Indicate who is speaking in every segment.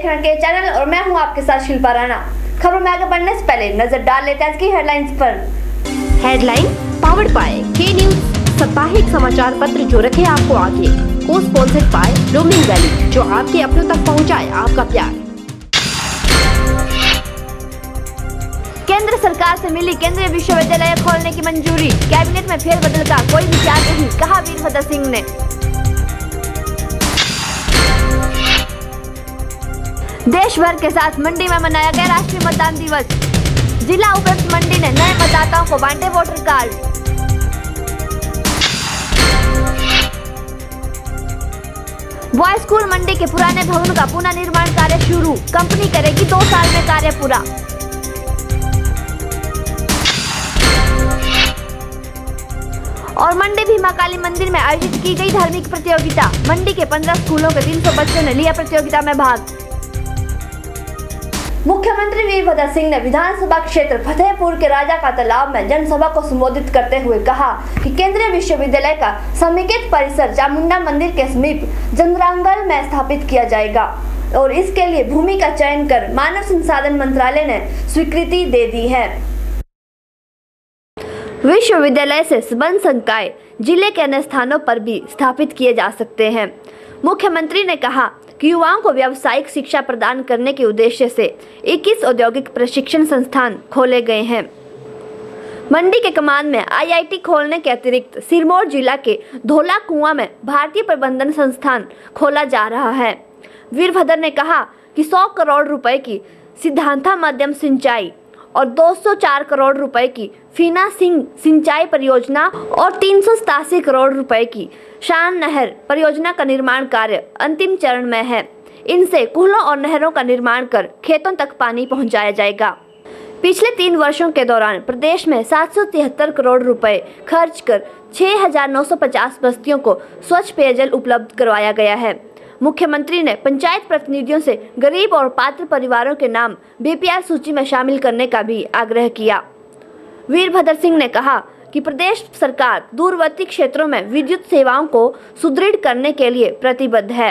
Speaker 1: रहे हैं के चैनल और मैं हूं आपके साथ शिल्पा राणा। खबरों में आगे बढ़ने से पहले नजर डाल लेते हैं आज की हेडलाइंस पर।
Speaker 2: हेडलाइन पावर्ड बाय के न्यूज, साप्ताहिक समाचार पत्र जो रखे आपको आगे, को स्पॉन्सर्ड बाय रोमिंग वैली, जो आपके अपनों तक पहुंचाए आपका प्यार।
Speaker 1: केंद्र सरकार से मिली केंद्रीय विश्वविद्यालय खोलने की मंजूरी, कैबिनेट में फेरबदल का कोई विचार नहीं, कहा वीरभद्र सिंह ने। देश भर के साथ मंडी में मनाया गया राष्ट्रीय मतदान दिवस। जिला उपायुक्त मंडी ने नए मतदाताओं को बांटे वोटर कार्ड। बॉय स्कूल मंडी के पुराने भवन का पुनर्निर्माण कार्य शुरू, कंपनी करेगी 2 साल में कार्य पूरा। और मंडी भीमा काली मंदिर में आयोजित की गई धार्मिक प्रतियोगिता, मंडी के 15 स्कूलों के 300 बच्चों ने लिया प्रतियोगिता में भाग। मुख्यमंत्री वीरभद्र सिंह ने विधानसभा क्षेत्र फतेहपुर के राजा का तालाब में जनसभा को संबोधित करते हुए कहा कि केंद्रीय विश्वविद्यालय का समेकित परिसर चामुंडा मंदिर के समीप जंगरांगल में स्थापित किया जाएगा और इसके लिए भूमि का चयन कर मानव संसाधन मंत्रालय ने स्वीकृति दे दी है। विश्वविद्यालय से संबद्ध संकाय जिले के अन्य स्थानों पर भी स्थापित किए जा सकते हैं। मुख्यमंत्री ने कहा कि युवाओं को व्यावसायिक शिक्षा प्रदान करने के उद्देश्य से 21 औद्योगिक प्रशिक्षण संस्थान खोले गए हैं। मंडी के कमान में आईआईटी खोलने के अतिरिक्त सिरमौर जिला के धोला कुआं में भारतीय प्रबंधन संस्थान खोला जा रहा है। वीरभद्र ने कहा कि 100 करोड़ रुपए की सिद्धांता मध्यम सिंचाई और 204 करोड़ रुपए की फीना सिंह सिंचाई परियोजना और 387 करोड़ रुपए की शान नहर परियोजना का निर्माण कार्य अंतिम चरण में है। इनसे कूलों और नहरों का निर्माण कर खेतों तक पानी पहुंचाया जाएगा। पिछले 3 वर्षों के दौरान प्रदेश में 773 करोड़ रुपए खर्च कर 6,950 बस्तियों को स्वच्छ पेयजल उपलब्ध करवाया गया है। मुख्यमंत्री ने पंचायत प्रतिनिधियों से गरीब और पात्र परिवारों के नाम बीपीआर सूची में शामिल करने का भी आग्रह किया। वीरभद्र सिंह ने कहा कि प्रदेश सरकार दूरवर्ती क्षेत्रों में विद्युत सेवाओं को सुदृढ़ करने के लिए प्रतिबद्ध है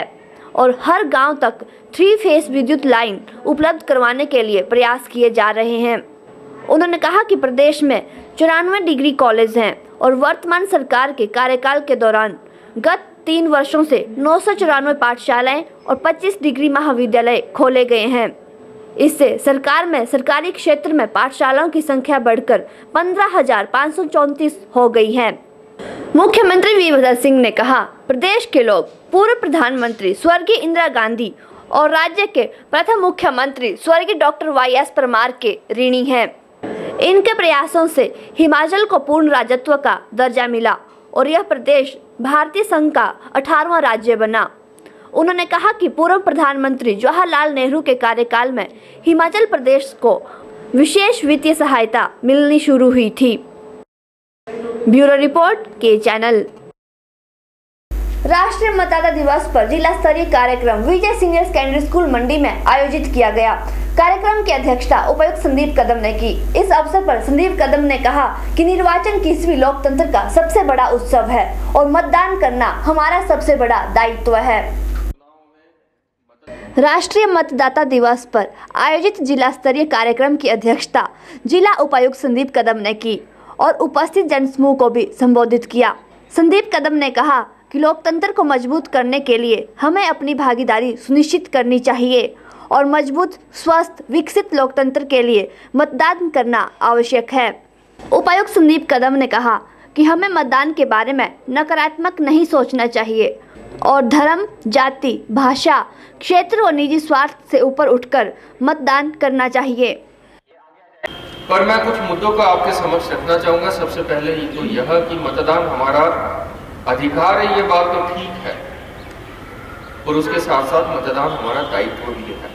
Speaker 1: और हर गांव तक 3 फेस विद्युत लाइन उपलब्ध करवाने के लिए प्रयास किए जा रहे हैं। उन्होंने कहा कि प्रदेश में 94 डिग्री कॉलेज हैं और वर्तमान सरकार के कार्यकाल के दौरान गत 3 वर्षों से 994 पाठशालाएं और 25 डिग्री महाविद्यालय खोले गए हैं। इससे सरकार में सरकारी क्षेत्र में पाठशालाओं की संख्या बढ़कर 15,534 हो गई है। मुख्यमंत्री वीरभद्र सिंह ने कहा, प्रदेश के लोग पूर्व प्रधानमंत्री स्वर्गीय इंदिरा गांधी और राज्य के प्रथम मुख्यमंत्री स्वर्गीय डॉक्टर वाई.एस. परमार के ऋणी हैं। इनके प्रयासों से हिमाचल को पूर्ण राज्यत्व का दर्जा मिला और यह प्रदेश भारतीय संघ का 18वां राज्य बना। उन्होंने कहा कि पूर्व प्रधानमंत्री जवाहरलाल नेहरू के कार्यकाल में हिमाचल प्रदेश को विशेष वित्तीय सहायता मिलनी शुरू हुई थी। ब्यूरो रिपोर्ट के चैनल। राष्ट्रीय मतदाता दिवस पर जिला स्तरीय कार्यक्रम विजय सीनियर सेकेंडरी स्कूल मंडी में आयोजित किया गया। कार्यक्रम की अध्यक्षता उपायुक्त संदीप कदम ने की। इस अवसर पर संदीप कदम ने कहा कि निर्वाचन किसी लोकतंत्र का सबसे बड़ा उत्सव है और मतदान करना हमारा सबसे बड़ा दायित्व है। राष्ट्रीय मतदाता दिवस पर आयोजित जिला स्तरीय कार्यक्रम की अध्यक्षता जिला उपायुक्त संदीप कदम ने की और उपस्थित जनसमूह को भी संबोधित किया। संदीप कदम ने कहा कि लोकतंत्र को मजबूत करने के लिए हमें अपनी भागीदारी सुनिश्चित करनी चाहिए और मजबूत, स्वस्थ, विकसित लोकतंत्र के लिए मतदान करना आवश्यक है। उपायुक्त संदीप कदम ने कहा कि हमें मतदान के बारे में नकारात्मक नहीं सोचना चाहिए और धर्म, जाति, भाषा, क्षेत्र और निजी स्वार्थ से ऊपर उठकर मतदान करना चाहिए।
Speaker 3: पर मैं कुछ मुद्दों को आपके समक्ष रखना चाहूँगा। सबसे पहले तो यह कि मतदान हमारा अधिकार है, ये बात तो ठीक है, और उसके साथ साथ मतदान हमारा दायित्व भी है।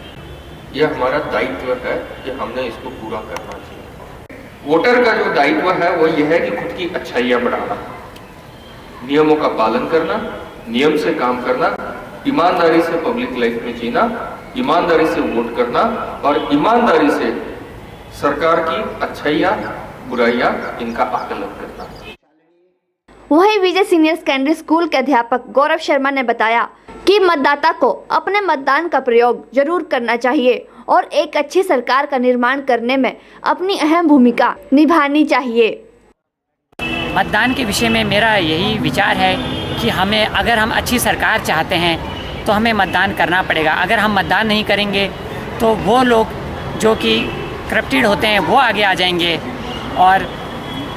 Speaker 3: यह हमारा दायित्व है कि हमने इसको पूरा करना चाहिए। वोटर का जो दायित्व है वो यह है कि खुद की अच्छाइयाँ बढ़ाना, नियमों का पालन करना, नियम से काम करना, ईमानदारी से पब्लिक लाइफ में जीना, ईमानदारी से वोट करना और ईमानदारी से सरकार की अच्छाइयाँ बुराइयाँ इनका आकलन करना।
Speaker 1: वहीं विजय सीनियर सेकेंडरी स्कूल के अध्यापक गौरव शर्मा ने बताया कि मतदाता को अपने मतदान का प्रयोग जरूर करना चाहिए और एक अच्छी सरकार का निर्माण करने में अपनी अहम भूमिका निभानी चाहिए।
Speaker 4: मतदान के विषय में मेरा यही विचार है कि अगर हम अच्छी सरकार चाहते हैं तो हमें मतदान करना पड़ेगा। अगर हम मतदान नहीं करेंगे तो वो लोग जो कि करप्टेड होते हैं वो आगे आ जाएंगे और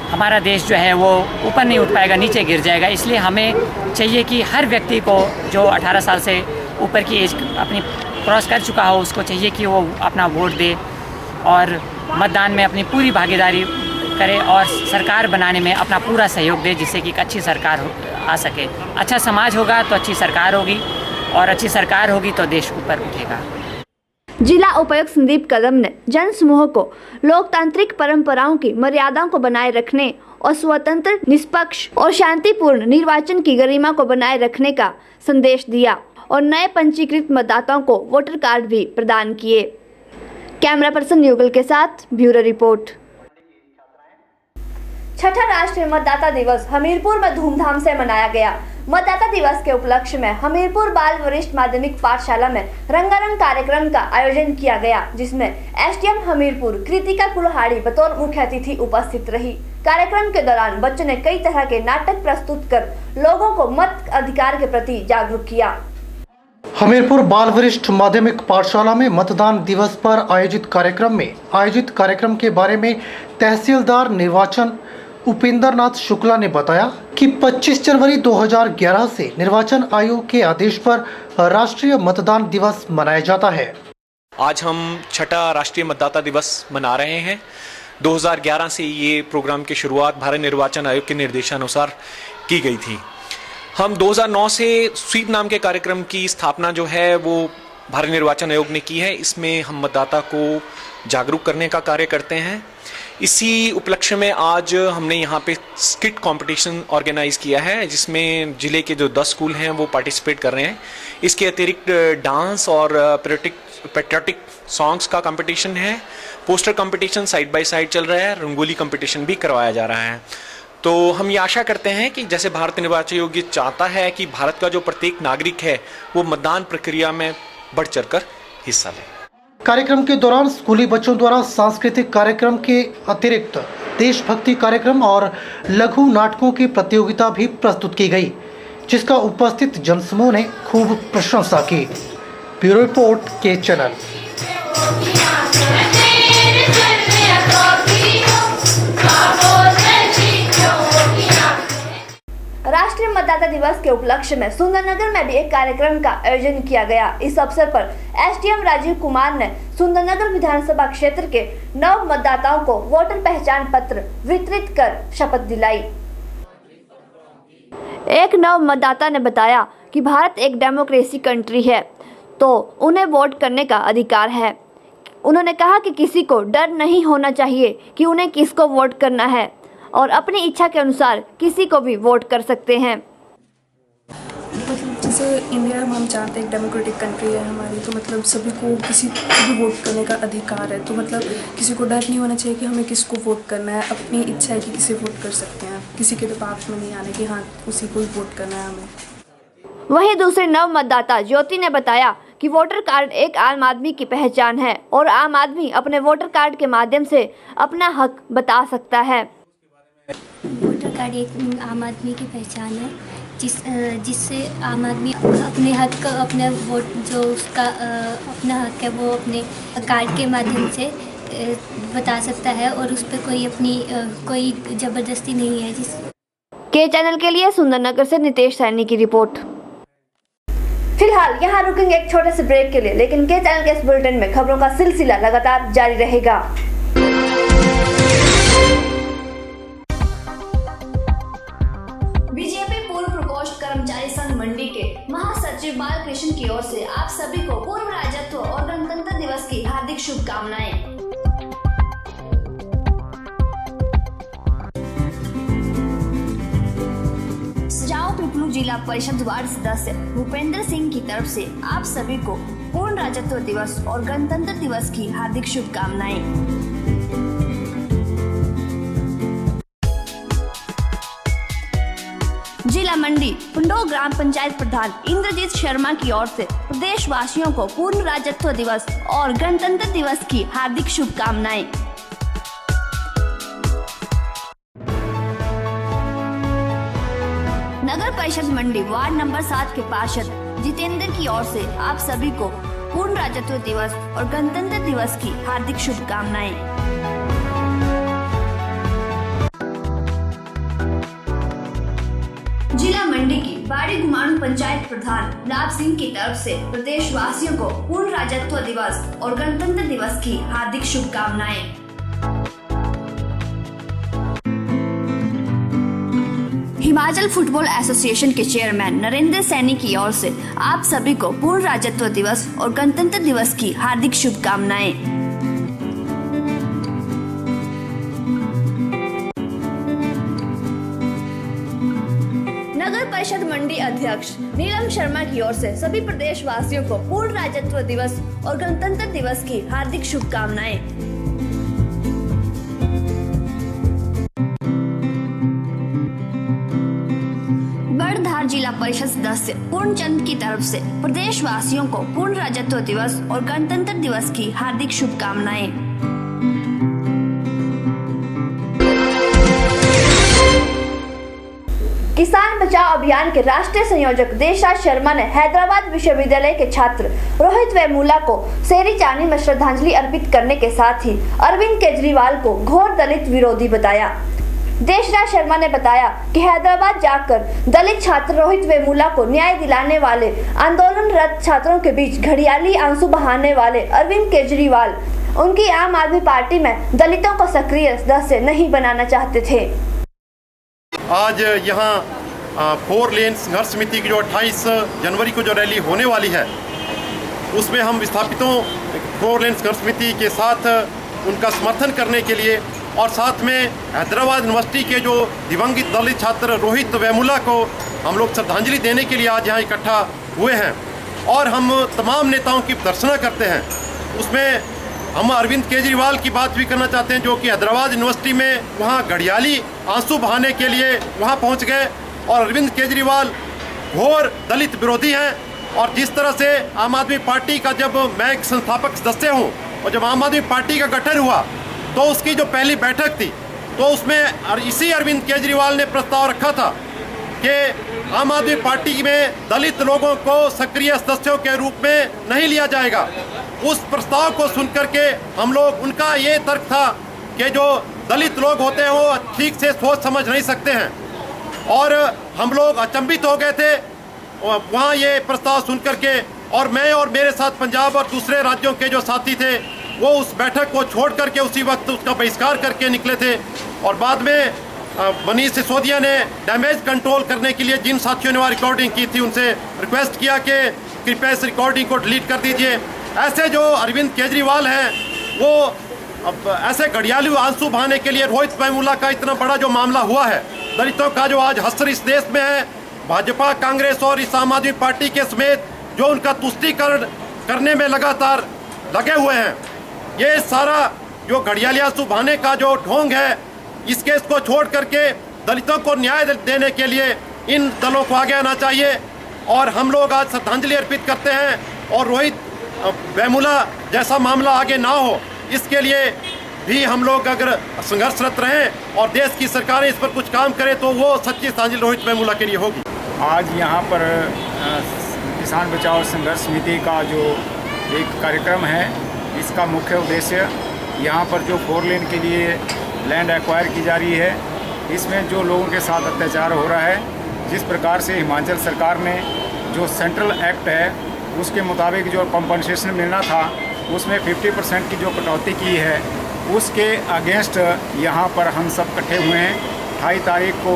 Speaker 4: हमारा देश जो है वो ऊपर नहीं उठ पाएगा, नीचे गिर जाएगा। इसलिए हमें चाहिए कि हर व्यक्ति को जो 18 साल से ऊपर की एज अपनी क्रॉस कर चुका हो उसको चाहिए कि वो अपना वोट दे और मतदान में अपनी पूरी भागीदारी करे और सरकार बनाने में अपना पूरा सहयोग दे, जिससे कि एक अच्छी सरकार आ सके। अच्छा समाज होगा तो अच्छी सरकार होगी और अच्छी सरकार होगी तो देश ऊपर उठेगा।
Speaker 1: जिला उपायुक्त संदीप कदम ने जन समूह को लोकतांत्रिक परंपराओं की मर्यादाओं को बनाए रखने और स्वतंत्र, निष्पक्ष और शांतिपूर्ण निर्वाचन की गरिमा को बनाए रखने का संदेश दिया और नए पंजीकृत मतदाताओं को वोटर कार्ड भी प्रदान किए। कैमरा पर्सन युगल के साथ ब्यूरो रिपोर्ट। छठा राष्ट्रीय मतदाता दिवस हमीरपुर में धूमधाम से मनाया गया। मतदाता दिवस के उपलक्ष्य में हमीरपुर बाल वरिष्ठ माध्यमिक पाठशाला में रंगारंग कार्यक्रम का आयोजन किया गया, जिसमें एसडीएम हमीरपुर कृतिका कुल्हाड़ी बतौर मुख्य अतिथि उपस्थित रही। कार्यक्रम के दौरान बच्चों ने कई तरह के नाटक प्रस्तुत कर लोगों को मत अधिकार के प्रति जागरूक किया।
Speaker 5: हमीरपुर बाल वरिष्ठ माध्यमिक पाठशाला में मतदान दिवस पर आयोजित कार्यक्रम के बारे में तहसीलदार निर्वाचन उपेंद्र नाथ शुक्ला ने बताया कि 25 जनवरी 2011 से निर्वाचन आयोग के आदेश पर राष्ट्रीय मतदान दिवस मनाया जाता है।
Speaker 6: आज हम छठा राष्ट्रीय मतदाता दिवस मना रहे हैं। 2011 से ये प्रोग्राम की शुरुआत भारत निर्वाचन आयोग के निर्देशानुसार की गई थी। हम 2009 से स्वीप नाम के कार्यक्रम की स्थापना जो है वो भारत निर्वाचन आयोग ने की है। इसमें हम मतदाता को जागरूक करने का कार्य करते हैं। इसी उपलक्ष्य में आज हमने यहाँ पे स्किट कंपटीशन ऑर्गेनाइज किया है, जिसमें जिले के जो 10 स्कूल हैं वो पार्टिसिपेट कर रहे हैं। इसके अतिरिक्त डांस और पैट्रियोटिक सॉन्ग्स का कंपटीशन है, poster competition side by side चल रहा है, रंगोली कंपटीशन भी करवाया जा रहा है। तो हम ये आशा करते हैं कि जैसे भारत निर्वाचन आयोग चाहता है कि भारत का जो प्रत्येक नागरिक है वो मतदान प्रक्रिया में बढ़ चढ़कर हिस्सा ले।
Speaker 5: कार्यक्रम के दौरान स्कूली बच्चों द्वारा सांस्कृतिक कार्यक्रम के अतिरिक्त देशभक्ति कार्यक्रम और लघु नाटकों की प्रतियोगिता भी प्रस्तुत की गई, जिसका उपस्थित जनसमूह ने खूब प्रशंसा की। ब्यूरो रिपोर्ट के चैनल।
Speaker 1: राष्ट्रीय मतदाता दिवस के उपलक्ष्य में सुंदरनगर में भी एक कार्यक्रम का आयोजन किया गया। इस अवसर पर एसडीएम राजीव कुमार ने सुंदरनगर विधानसभा क्षेत्र के नव मतदाताओं को वोटर पहचान पत्र वितरित कर शपथ दिलाई। एक नव मतदाता ने बताया कि भारत एक डेमोक्रेसी कंट्री है तो उन्हें वोट करने का अधिकार है। उन्होंने कहा कि किसी को डर नहीं होना चाहिए कि उन्हें किसको वोट करना है और अपनी इच्छा के अनुसार किसी को भी वोट कर सकते हैं।
Speaker 7: मतलब जैसे इंडिया में हम चाहते हैं एक डेमोक्रेटिक कंट्री है हमारी, तो मतलब सभी को किसी को भी वोट करने का अधिकार है। तो मतलब किसी को डर नहीं होना चाहिए कि हमें किसको वोट करना है। अपनी इच्छा है कि किसे वोट कर सकते हैं, किसी के दबाव में नहीं आने कि हाँ उसी को ही वोट करना है हमें।
Speaker 1: वहीं दूसरे नव मतदाता ज्योति ने बताया कि वोटर कार्ड एक आम आदमी की पहचान है और आम आदमी अपने वोटर कार्ड के माध्यम से अपना हक बता सकता है।
Speaker 8: वोटर कार्ड एक आम आदमी की पहचान है जिससे आम आदमी अपने हक, अपने वोट जो उसका अपना हक है वो अपने कार्ड के माध्यम से बता सकता है और उस पर कोई जबरदस्ती नहीं है।
Speaker 1: के चैनल के लिए सुंदरनगर से नितेश सैनी की रिपोर्ट। फिलहाल यहाँ रुकेंगे एक छोटे से ब्रेक के लिए, लेकिन के चैनल के इस बुलेटिन में खबरों का सिलसिला लगातार जारी रहेगा। बीजेपी पूर्व प्रकोष्ठ कर्मचारी संघ मंडी के महासचिव बालकृष्ण की ओर से आप सभी को पूर्व राज्यत्व और गणतंत्र दिवस की हार्दिक शुभकामनाएं। पिपलू जिला परिषद वार्ड सदस्य भूपेंद्र सिंह की तरफ से आप सभी को पूर्ण राज्यत्व दिवस और गणतंत्र दिवस की हार्दिक शुभकामनाएं। जिला मंडी पुंडो ग्राम पंचायत प्रधान इंद्रजीत शर्मा की ओर से प्रदेश वासियों को पूर्ण राज्यत्व दिवस और गणतंत्र दिवस की हार्दिक शुभकामनाएं। नगर परिषद मंडी वार्ड नंबर 7 के पार्षद जितेंद्र की ओर से आप सभी को पूर्ण राज्यत्व दिवस और गणतंत्र दिवस की हार्दिक शुभकामनाएं। जिला मंडी की बाड़ी गुमाणु पंचायत प्रधान लाभ सिंह की तरफ से प्रदेश वासियों को पूर्ण राज्यत्व दिवस और गणतंत्र दिवस की हार्दिक शुभकामनाएं। हिमाचल फुटबॉल एसोसिएशन के चेयरमैन नरेंद्र सैनी की ओर से आप सभी को पूर्ण राज्यत्व दिवस और गणतंत्र दिवस की हार्दिक शुभकामनाएं। नगर परिषद मंडी अध्यक्ष नीलम शर्मा की ओर से सभी प्रदेश वासियों को पूर्ण राज्यत्व दिवस और गणतंत्र दिवस की हार्दिक शुभकामनाएं। बड़धार जिला परिषद सदस्य पूर्णचंद की तरफ से प्रदेश वासियों को पूर्ण राज्यत्व दिवस और गणतंत्र दिवस की हार्दिक शुभकामनाएं। किसान बचाओ अभियान के राष्ट्रीय संयोजक देशराज शर्मा ने हैदराबाद विश्वविद्यालय के छात्र रोहित वेमुला को सेरी चानी में श्रद्धांजलि अर्पित करने के साथ ही अरविंद केजरीवाल को घोर दलित विरोधी बताया। देशराज शर्मा ने बताया कि हैदराबाद जाकर दलित छात्र रोहित वेमुला को न्याय दिलाने वाले आंदोलनरत छात्रों के बीच घड़ियाली आंसू बहाने वाले अरविंद केजरीवाल उनकी आम आदमी पार्टी में दलितों को सक्रिय सदस्य नहीं बनाना चाहते थे।
Speaker 9: आज यहाँ 4 लेन संघर्ष समिति की जो 28 जनवरी को जो रैली होने वाली है उसमें हम विस्थापितों 4 लेन संघर्ष समिति के साथ उनका समर्थन करने के लिए और साथ में हैदराबाद यूनिवर्सिटी के जो दिवंगत दलित छात्र रोहित वेमुला को हम लोग श्रद्धांजलि देने के लिए आज यहाँ इकट्ठा हुए हैं और हम तमाम नेताओं की प्रदर्शना करते हैं। उसमें हम अरविंद केजरीवाल की बात भी करना चाहते हैं जो कि हैदराबाद यूनिवर्सिटी में वहाँ घड़ियाली आंसू बहाने के लिए वहाँ पहुँच गए और अरविंद केजरीवाल घोर दलित विरोधी हैं। और जिस तरह से आम आदमी पार्टी का जब मैं एक संस्थापक सदस्य हूँ और जब आम आदमी पार्टी का गठन हुआ तो उसकी जो पहली बैठक थी तो उसमें इसी अरविंद केजरीवाल ने प्रस्ताव रखा था कि आम आदमी पार्टी में दलित लोगों को सक्रिय सदस्यों के रूप में नहीं लिया जाएगा। उस प्रस्ताव को सुनकर के हम लोग उनका ये तर्क था कि जो दलित लोग होते हैं वो ठीक से सोच समझ नहीं सकते हैं और हम लोग अचंभित हो गए थे वहाँ ये प्रस्ताव सुनकर के। और मैं और मेरे साथ पंजाब और दूसरे राज्यों के जो साथी थे वो उस बैठक को छोड़ करके उसी वक्त उसका बहिष्कार करके निकले थे। और बाद में मनीष सिसोदिया ने डैमेज कंट्रोल करने के लिए जिन साथियों ने वहाँ रिकॉर्डिंग की थी उनसे रिक्वेस्ट किया कि कृपया इस रिकॉर्डिंग को डिलीट कर दीजिए। ऐसे जो अरविंद केजरीवाल हैं वो अब ऐसे घड़ियाली आंसू बहाने के लिए रोहित वेमुला का इतना बड़ा जो मामला हुआ है दलितों का जो आज हसर इस देश में है भाजपा कांग्रेस और इस आम आदमी पार्टी के समेत जो उनका तुष्टीकरण करने में लगातार लगे हुए हैं। ये सारा जो घड़ियाली आंसू बहाने का जो ढोंग है इसको छोड़ करके दलितों को न्याय देने के लिए इन दलों को आगे आना चाहिए। और हम लोग आज श्रद्धांजलि अर्पित करते हैं और रोहित वेमुला जैसा मामला आगे ना हो इसके लिए भी हम लोग अगर संघर्षरत रहें और देश की सरकारें इस पर कुछ काम करें तो वो सच्ची श्रद्धांजलि रोहित वेमुला के लिए होगी।
Speaker 10: आज यहाँ पर किसान बचाओ संघर्ष समिति का जो एक कार्यक्रम है इसका मुख्य उद्देश्य यहाँ पर जो 4 लेन के लिए लैंड एक्वायर की जा रही है इसमें जो लोगों के साथ अत्याचार हो रहा है जिस प्रकार से हिमाचल सरकार ने जो सेंट्रल एक्ट है उसके मुताबिक जो कंपनसेशन मिलना था उसमें 50% की जो कटौती की है उसके अगेंस्ट यहाँ पर हम सब इकट्ठे हुए हैं। 28 तारीख को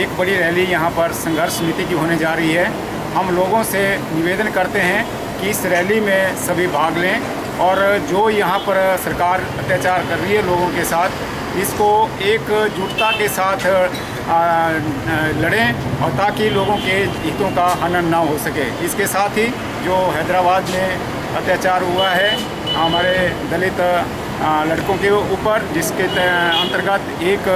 Speaker 10: एक बड़ी रैली यहाँ पर संघर्ष समिति की होने जा रही है। हम लोगों से निवेदन करते हैं कि इस रैली में सभी भाग लें और जो यहाँ पर सरकार अत्याचार कर रही है लोगों के साथ इसको एकजुटता के साथ लड़ें और ताकि लोगों के हितों का हनन ना हो सके। इसके साथ ही जो हैदराबाद में अत्याचार हुआ है हमारे दलित लड़कों के ऊपर जिसके अंतर्गत एक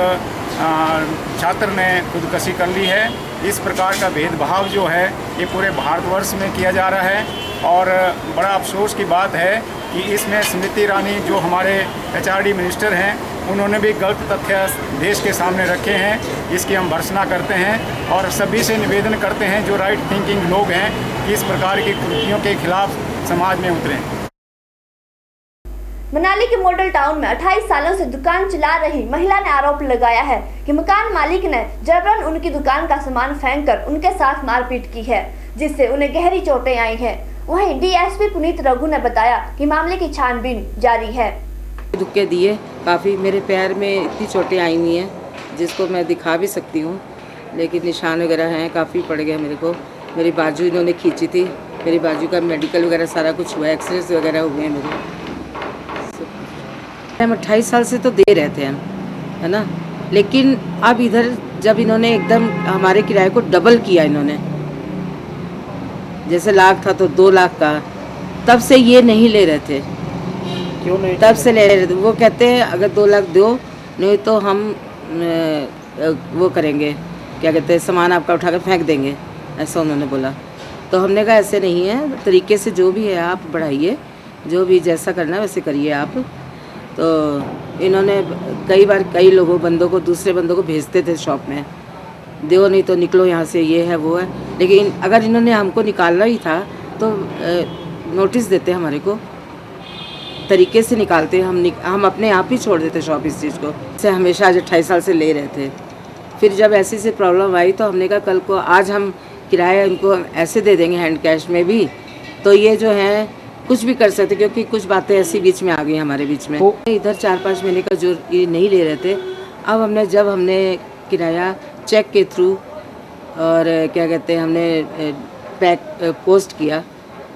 Speaker 10: छात्र ने खुदकुशी कर ली है इस प्रकार का भेदभाव जो है ये पूरे भारतवर्ष में किया जा रहा है। और बड़ा अफसोस की बात है कि इसमें स्मृति ईरानी जो हमारे HRD मिनिस्टर हैं उन्होंने भी गलत तथ्य देश के सामने रखे हैं। इसकी हम भर्त्सना करते हैं और सभी से निवेदन करते हैं जो राइट थिंकिंग लोग हैं कि इस प्रकार की कृतियों के खिलाफ समाज में उतरें।
Speaker 1: मनाली के मॉडल टाउन में 28 सालों से दुकान चला रही महिला ने आरोप लगाया है कि मकान मालिक ने जबरन उनकी दुकान का सामान फेंककर उनके साथ मारपीट की है, जिससे उन्हें गहरी चोटें आई हैं। वहीं DSP पुनीत रघु ने बताया कि मामले की छानबीन जारी है।
Speaker 11: धक्के दिए, काफ़ी मेरे पैर में इतनी चोटें आई हुई हैं जिसको मैं दिखा भी सकती हूँ, लेकिन निशान वगैरह हैं, काफ़ी पड़ गए मेरे को। मेरी बाजू इन्होंने खींची थी, मेरी बाजू का मेडिकल वगैरह सारा कुछ हुआ, एक्सरे वगैरह हुए हैं मेरे। हम 28 साल से तो दे रहे थे हम, है ना, लेकिन अब इधर जब इन्होंने एकदम हमारे किराए को डबल किया, इन्होंने जैसे लाख था तो 2 लाख का, तब से ये नहीं ले रहे थे।
Speaker 5: क्यों नहीं?
Speaker 11: तब से ले रहे थे, वो कहते हैं अगर 2 लाख दो, नहीं तो हम वो करेंगे, क्या कहते हैं, सामान आपका उठाकर फेंक देंगे, ऐसा उन्होंने बोला। तो हमने कहा ऐसे नहीं है, तरीके से जो भी है आप बढ़ाइए, जो भी जैसा करना है वैसे करिए आप। तो इन्होंने कई बार कई लोगों बंदों को, दूसरे बंदों को भेजते थे शॉप में, दो नहीं तो निकलो यहाँ से, ये है वो है। लेकिन अगर इन्होंने हमको निकालना ही था तो नोटिस देते हमारे को, तरीके से निकालते, हम अपने आप ही छोड़ देते शॉप इस चीज़ को। से हमेशा आज 28 साल से ले रहे थे। फिर जब ऐसी से प्रॉब्लम आई तो हमने कहा कल को आज हम किराया इनको ऐसे दे देंगे हैंड कैश में भी, तो ये जो है कुछ भी कर सकते, क्योंकि कुछ बातें ऐसी बीच में आ गई हमारे बीच में। इधर 4-5 महीने का जो ये नहीं ले रहे थे, अब हमने किराया चेक के थ्रू और क्या कहते हैं, हमने पोस्ट किया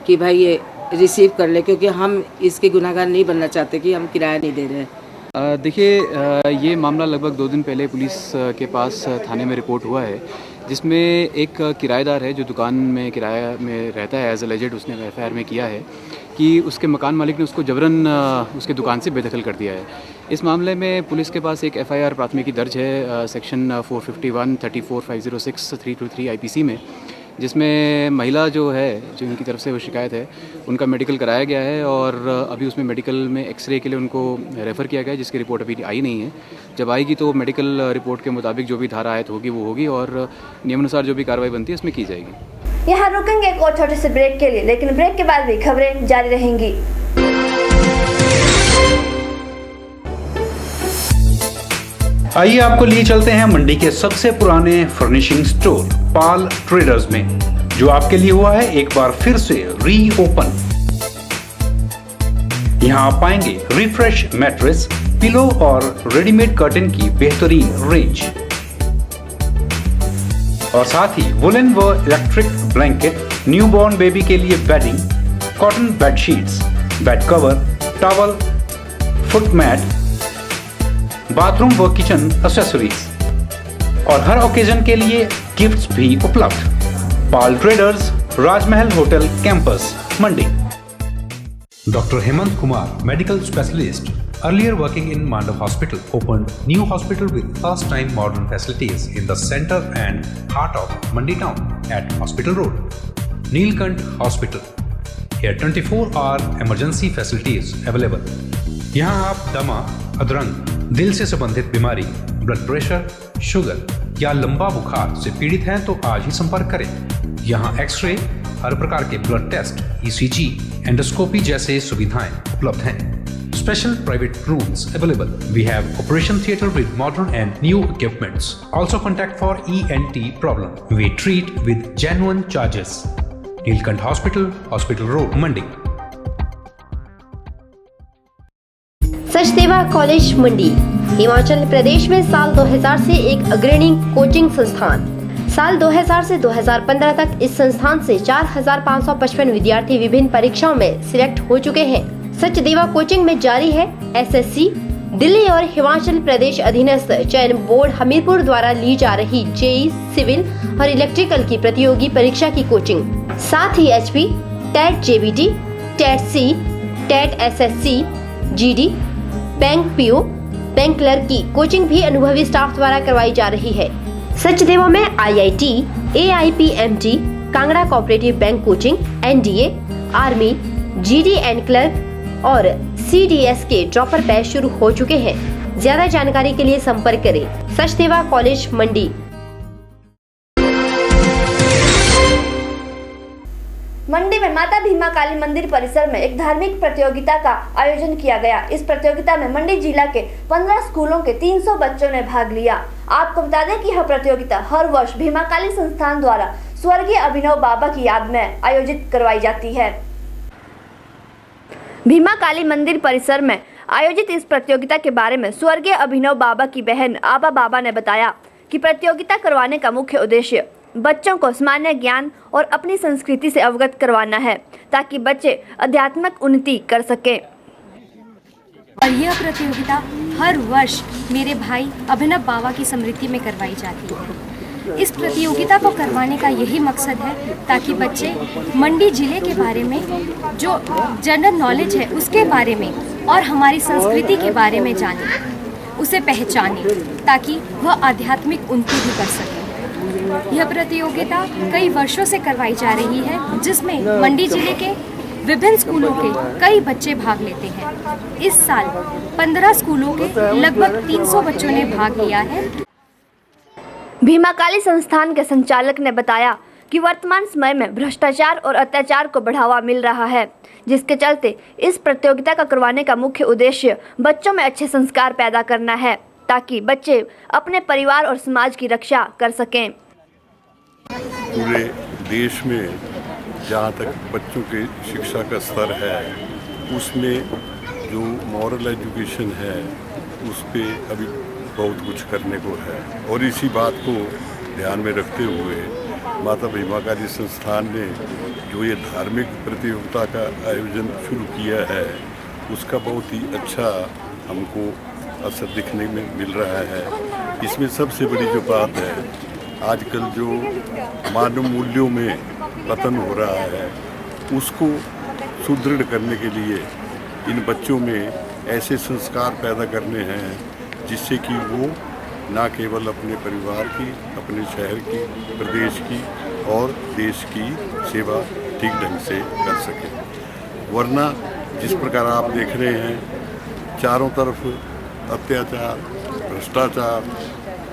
Speaker 11: कि भाई ये रिसीव कर ले, क्योंकि हम इसके गुनाहगार नहीं बनना चाहते कि हम किराया नहीं दे रहे हैं।
Speaker 12: देखिए, ये मामला लगभग 2 दिन पहले पुलिस के पास थाने में रिपोर्ट हुआ है, जिसमें एक किराएदार है जो दुकान में किराया में रहता है, एज एलिजेड उसने FIR में किया है कि उसके मकान मालिक ने उसको जबरन उसके दुकान से बेदखल कर दिया है। इस मामले में पुलिस के पास एक FIR प्राथमिकी दर्ज है सेक्शन 451, 34, 506, 323 IPC में, जिसमें महिला जो है, जो इनकी तरफ से वो शिकायत है, उनका मेडिकल कराया गया है और अभी उसमें मेडिकल में एक्सरे के लिए उनको रेफ़र किया गया है, जिसकी रिपोर्ट अभी आई नहीं है। जब आएगी तो मेडिकल रिपोर्ट के मुताबिक जो भी धारा आयत होगी वो होगी और नियमानुसार जो भी कार्रवाई बनती है उसमें की जाएगी।
Speaker 1: यहाँ रुकेंगे एक और छोटे से ब्रेक के लिए, लेकिन ब्रेक के बाद भी खबरें जारी रहेंगी।
Speaker 13: आइए आपको लिए चलते हैं मंडी के सबसे पुराने फर्निशिंग स्टोर पाल ट्रेडर्स में, जो आपके लिए हुआ है एक बार फिर से रीओपन। यहाँ आप पाएंगे रिफ्रेश मैट्रेस, पिलो और रेडीमेड कर्टन की बेहतरीन रेंज, और साथ ही वुलन व इलेक्ट्रिक ब्लैंकेट, न्यूबॉर्न बेबी के लिए bedding, cotton bedsheets, bed cover, towel, foot mat, bathroom व किचन एक्सेसरीज और हर ओकेजन के लिए गिफ्ट्स भी उपलब्ध। Pal traders, Rajmahal hotel campus, Mandi.
Speaker 14: Dr. Hemant Kumar, medical specialist, earlier working in Mandap Hospital, opened new hospital with first-time modern facilities in the center and heart of Mandi town at Hospital Road. Neelkant Hospital. Here 24-hour emergency facilities available. यहाँ आप दमा, अधरंग, दिल से संबंधित बीमारी, blood pressure, sugar या लंबा बुखार से पीड़ित हैं तो आज ही संपर्क करें। यहाँ एक्सरे, हर प्रकार के ब्लड टेस्ट, ECG, एंडोस्कोपी जैसे सुविधाएं उपलब्ध हैं। Special private rooms available. We have operation theatre with modern and new equipments. Also contact for ENT problem. We treat with genuine charges. Neelkant Hospital, Hospital Road, Mandi.
Speaker 2: Sachdeva college Mandi Himachal Pradesh में साल 2000 से एक अग्रणी coaching संस्थान। साल 2000 से 2015 तक इस संस्थान से 4555 विद्यार्थी विभिन्न परीक्षाओं में सिलेक्ट हो चुके हैं। सचदेवा कोचिंग में जारी है SSC, दिल्ली और हिमाचल प्रदेश अधीनस्थ चयन बोर्ड हमीरपुर द्वारा ली जा रही JEE, सिविल और इलेक्ट्रिकल की प्रतियोगी परीक्षा की कोचिंग। साथ ही HP, TET JBT, TET C, TET SSC, GD, bank PO, bank clerk की कोचिंग भी अनुभवी स्टाफ द्वारा करवाई जा रही है। सचदेवा में IIT, AIPMT, Kangra cooperative bank coaching, NDA, army, GD and clerk और CDS के ड्रॉपर बैच शुरू हो चुके हैं। ज्यादा जानकारी के लिए संपर्क करें सचदेवा कॉलेज मंडी।
Speaker 1: मंडी में माता भीमा काली मंदिर परिसर में एक धार्मिक प्रतियोगिता का आयोजन किया गया। इस प्रतियोगिता में मंडी जिला के 15 स्कूलों के 300 बच्चों ने भाग लिया। आपको बता दें कि यह प्रतियोगिता हर वर्ष भीमा काली संस्थान द्वारा स्वर्गीय अभिनव बाबा की याद में आयोजित करवाई जाती है। भीमा काली मंदिर परिसर में आयोजित इस प्रतियोगिता के बारे में स्वर्गीय अभिनव बाबा की बहन आबा बाबा ने बताया कि प्रतियोगिता करवाने का मुख्य उद्देश्य बच्चों को सामान्य ज्ञान और अपनी संस्कृति से अवगत करवाना है ताकि बच्चे आध्यात्मिक उन्नति कर सकें।
Speaker 15: और यह प्रतियोगिता हर वर्ष मेरे भाई अभिनव बाबा की स्मृति में करवाई जाती है। इस प्रतियोगिता को करवाने का यही मकसद है ताकि बच्चे मंडी जिले के बारे में जो जनरल नॉलेज है उसके बारे में और हमारी संस्कृति के बारे में जाने, उसे पहचाने ताकि वह आध्यात्मिक उन्नति भी कर सके। यह प्रतियोगिता कई वर्षों से करवाई जा रही है जिसमें मंडी जिले के विभिन्न स्कूलों के कई बच्चे भाग लेते हैं। इस साल 15 स्कूलों के लगभग 300 बच्चों ने भाग लिया है।
Speaker 1: भीमा काली संस्थान के संचालक ने बताया कि वर्तमान समय में भ्रष्टाचार और अत्याचार को बढ़ावा मिल रहा है, जिसके चलते इस प्रतियोगिता का करवाने का मुख्य उद्देश्य बच्चों में अच्छे संस्कार पैदा करना है ताकि बच्चे अपने परिवार और समाज की रक्षा कर सकें।
Speaker 16: पूरे देश में जहाँ तक बच्चों के शिक्षा का स्तर है उसमें जो मॉरल एजुकेशन है उस पे अभी बहुत कुछ करने को है और इसी बात को ध्यान में रखते हुए माता भीमा काली संस्थान ने जो ये धार्मिक प्रतियोगिता का आयोजन शुरू किया है उसका बहुत ही अच्छा हमको असर दिखने में मिल रहा है। इसमें सबसे बड़ी जो बात है आजकल जो मानव मूल्यों में पतन हो रहा है उसको सुदृढ़ करने के लिए इन बच्चों में ऐसे संस्कार पैदा करने हैं जिससे कि वो ना केवल अपने परिवार की, अपने शहर की, प्रदेश की और देश की सेवा ठीक ढंग से कर सके। वरना जिस प्रकार आप देख रहे हैं चारों तरफ अत्याचार, भ्रष्टाचार,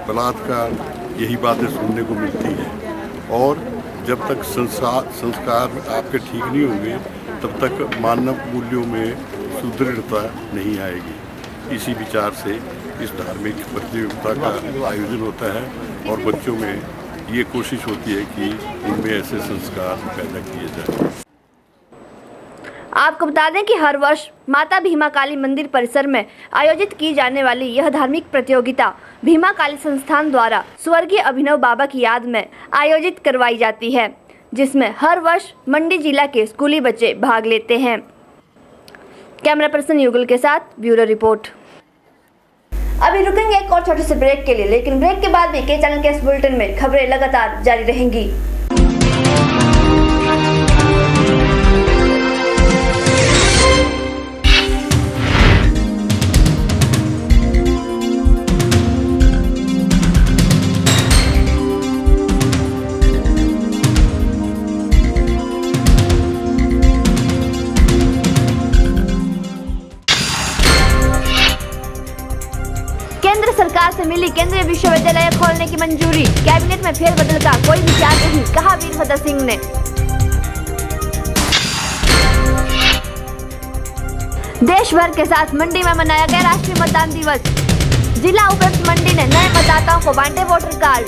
Speaker 16: बलात्कार यही बातें सुनने को मिलती हैं और जब तक संस्कार आपके ठीक नहीं होंगे तब तक मानव मूल्यों में सुदृढ़ता नहीं आएगी। इसी विचार से इस धार्मिक प्रतियोगिता का आयोजन होता है और बच्चों में ये कोशिश होती है कि इनमें ऐसे संस्कार पैदा किए जाए।
Speaker 1: आपको बता दें कि हर वर्ष माता भीमा काली मंदिर परिसर में आयोजित की जाने वाली यह धार्मिक प्रतियोगिता भीमा काली संस्थान द्वारा स्वर्गीय अभिनव बाबा की याद में आयोजित करवाई जाती है, जिसमें हर वर्ष मंडी जिला के स्कूली बच्चे भाग लेते हैं। कैमरा पर्सन युगल के साथ ब्यूरो रिपोर्ट। अभी रुकेंगे एक और छोटे से ब्रेक के लिए, लेकिन ब्रेक के बाद भी के चैनल के इस बुलेटिन में खबरें लगातार जारी रहेंगी। सरकार से मिली केंद्रीय विश्वविद्यालय खोलने की मंजूरी, कैबिनेट में फेरबदल का कोई विचार नहीं, कहा वीरभद्र सिंह ने। देश भर के साथ मंडी में मनाया गया राष्ट्रीय मतदान दिवस। जिला उपायुक्त मंडी ने नए मतदाताओं को बांटे वोटर कार्ड।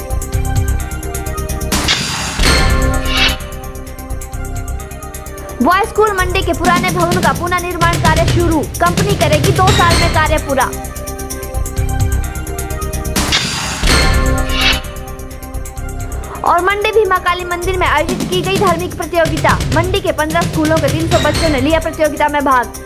Speaker 1: बॉय स्कूल मंडी के पुराने भवन का पुनर्निर्माण कार्य शुरू, कंपनी करेगी 2 साल में कार्य पूरा। और मंडी भीमा काली मंदिर में आयोजित की गई धार्मिक प्रतियोगिता, मंडी के 15 स्कूलों के 300 बच्चों ने लिया प्रतियोगिता में भाग।